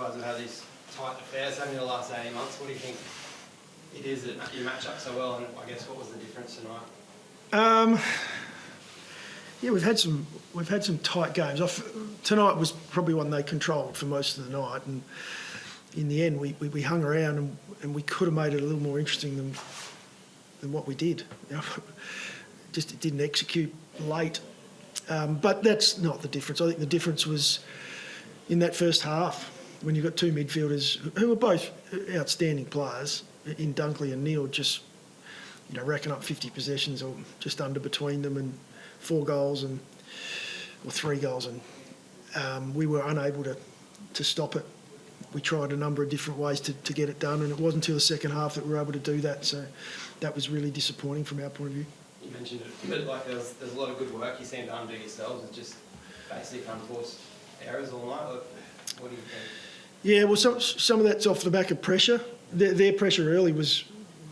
guys have had these tight affairs having in the last 18 months. What do you think it is that you match up so well, and I guess what was the difference tonight? Yeah, we've had some tight games. Tonight was probably one they controlled for most of the night, and in the end we hung around and we could have made it a little more interesting than what we did. You know, just it didn't execute late, but that's not the difference. I think the difference was in that first half when you've got two midfielders who were both outstanding players in Dunkley and Neil, just racking up 50 possessions or just under between them, and 4 goals or 3 goals, and we were unable to stop it. We tried a number of different ways to get it done, and it wasn't until the second half that we were able to do that. So that was really disappointing from our point of view. You mentioned it, but like there's a lot of good work you seem to undo yourselves. It's just basic unforced errors all night. What do you think? Yeah, well, some of that's off the back of pressure. Their pressure early was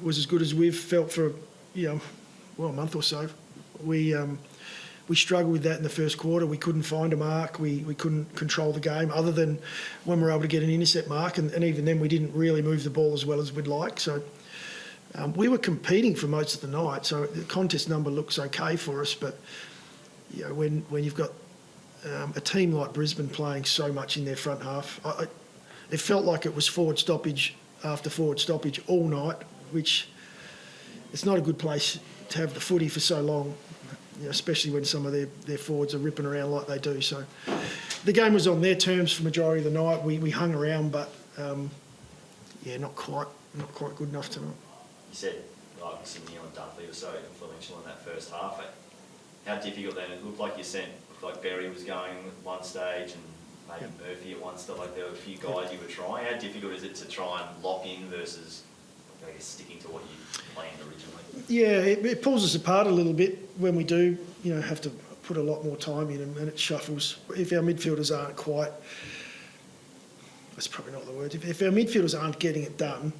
as good as we've felt for a month or so. We struggled with that in the first quarter. We couldn't find a mark. We couldn't control the game other than when we were able to get an intercept mark, and even then we didn't really move the ball as well as we'd like. So we were competing for most of the night, so the contest number looks okay for us. But when you've got a team like Brisbane playing so much in their front half, it felt like it was forward stoppage after forward stoppage all night, which it's not a good place to have the footy for so long, especially when some of their forwards are ripping around like they do. So the game was on their terms for the majority of the night. We hung around, but not quite good enough tonight. You said obviously Neil and Dunkley were so influential in that first half. How difficult then? It looked like Berry was going at one stage, and maybe Murphy at one stage. Like there were a few guys you were trying. How difficult is it to try and lock in versus, I guess, sticking to what you planned originally? Yeah, it pulls us apart a little bit when we do, have to put a lot more time in, and it shuffles. If our midfielders aren't quite, that's probably not the word. If our midfielders aren't getting it done,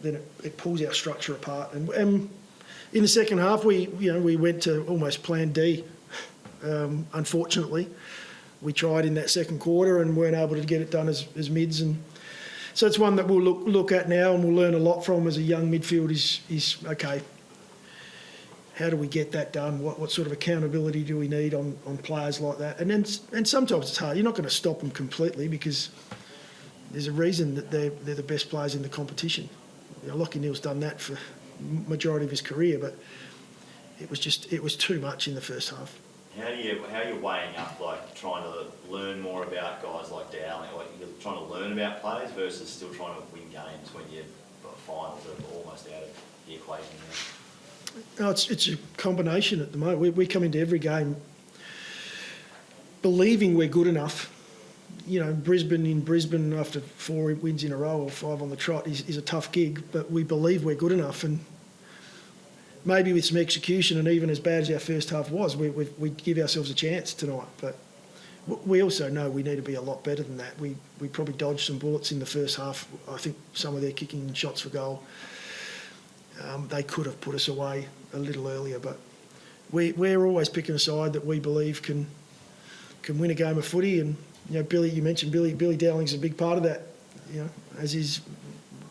then it pulls our structure apart. And in the second half, we went to almost plan D. Unfortunately, we tried in that second quarter and weren't able to get it done as mids, and so it's one that we'll look at now and we'll learn a lot from as a young midfield. Is okay, how do we get that done? What sort of accountability do we need on players like that? And sometimes it's hard. You're not going to stop them completely because there's a reason that they're the best players in the competition. Lockie Neal's done that for the majority of his career, but it was too much in the first half. How are you weighing up, trying to learn more about guys like Dowling, you're trying to learn about players versus still trying to win games when your finals are almost out of the equation now? No, it's a combination at the moment. We come into every game believing we're good enough. Brisbane after 4 wins in a row or 5 on the trot is a tough gig, but we believe we're good enough, and maybe with some execution, and even as bad as our first half was, we give ourselves a chance tonight. But we also know we need to be a lot better than that. We probably dodged some bullets in the first half. I think some of their kicking shots for goal, they could have put us away a little earlier. But we're always picking a side that we believe can win a game of footy. And Billy, you mentioned Billy Dowling's a big part of that. As is.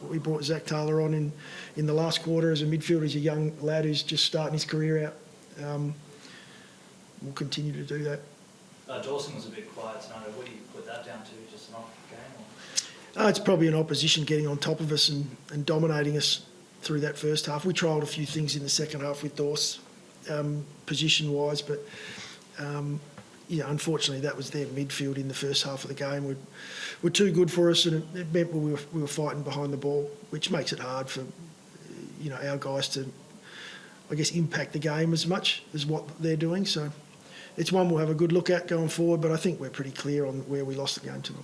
We brought Zach Taylor on in the last quarter as a midfielder. He's a young lad who's just starting his career out. We'll continue to do that. Dawson was a bit quiet tonight. What do you put that down to? Just an off game? Or? It's probably an opposition getting on top of us and dominating us through that first half. We trialled a few things in the second half with Dawes, position-wise, but unfortunately that was their midfield in the first half of the game. Were too good for us, and it meant we were fighting behind the ball, which makes it hard for our guys to, I guess, impact the game as much as what they're doing. So it's one we'll have a good look at going forward, but I think we're pretty clear on where we lost the game tonight.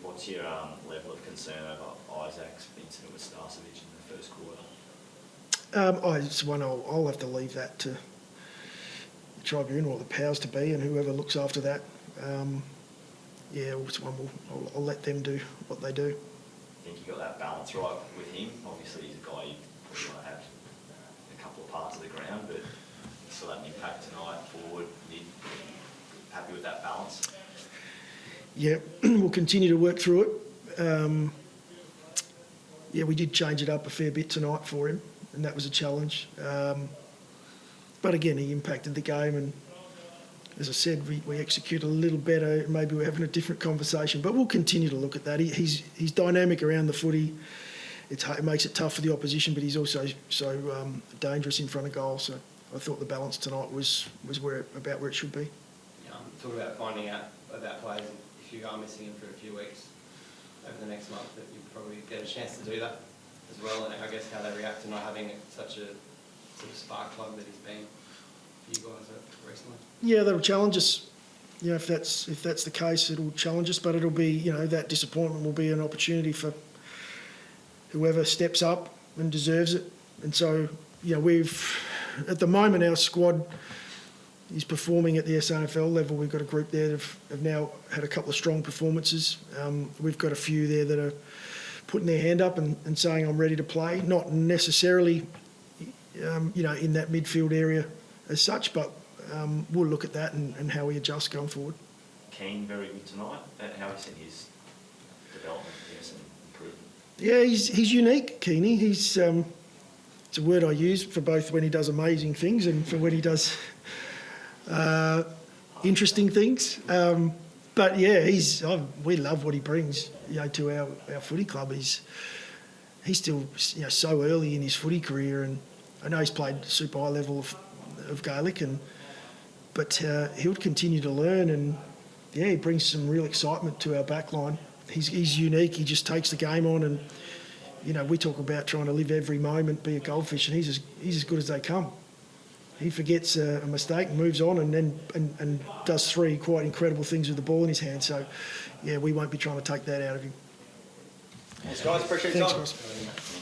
What's your level of concern over Isaac's incident with Starcevic in the first quarter? It's one I'll have to leave that to the tribunal or the powers to be, and whoever looks after that. It's one I'll let them do what they do. I think you got that balance right with him. Obviously, he's a guy you probably want to have a couple of parts of the ground, but you saw that impact tonight, forward, mid. Happy with that balance? Yeah, we'll continue to work through Yeah, we did change it up a fair bit tonight for him, and that was a challenge. But again, he impacted the game, and as I said, we executed a little better. Maybe we're having a different conversation, but we'll continue to look at that. He's dynamic around the footy. It makes it tough for the opposition, but he's also so dangerous in front of goal. So I thought the balance tonight was about where it should be. Talk about finding out about players if you are missing him for a few weeks over the next month, that you probably get a chance to do that as well, and I guess how they react to not having such a sort of spark plug that he's been for you guys recently. Yeah, that'll challenge us. You know, if that's the case, it'll challenge us, but it'll be, you know, that disappointment will be an opportunity for whoever steps up and deserves it. And so, you know, at the moment, our squad is performing at the SANFL level. We've got a group there that have now had a couple of strong performances. We've got a few there that are putting their hand up and saying, I'm ready to play. Not necessarily, you know, in that midfield area as such, but we'll look at that and how we adjust going forward. Keane, very good tonight. How have you seen his development, yes, and improvement? Yeah, he's unique, Keeney. He's it's a word I use for both when he does amazing things and for when he does interesting things. But yeah, we love what he brings, you know, to our footy club. He's still, you know, so early in his footy career, and I know he's played super high level of Gaelic, but he'll continue to learn, and yeah, he brings some real excitement to our back line. He's unique. He just takes the game on, and you know, we talk about trying to live every moment, be a goldfish, and he's as good as they come. He forgets a mistake and moves on, and then does three quite incredible things with the ball in his hand. So, yeah, we won't be trying to take that out of him. Thanks, guys. Appreciate your time. Thanks, guys.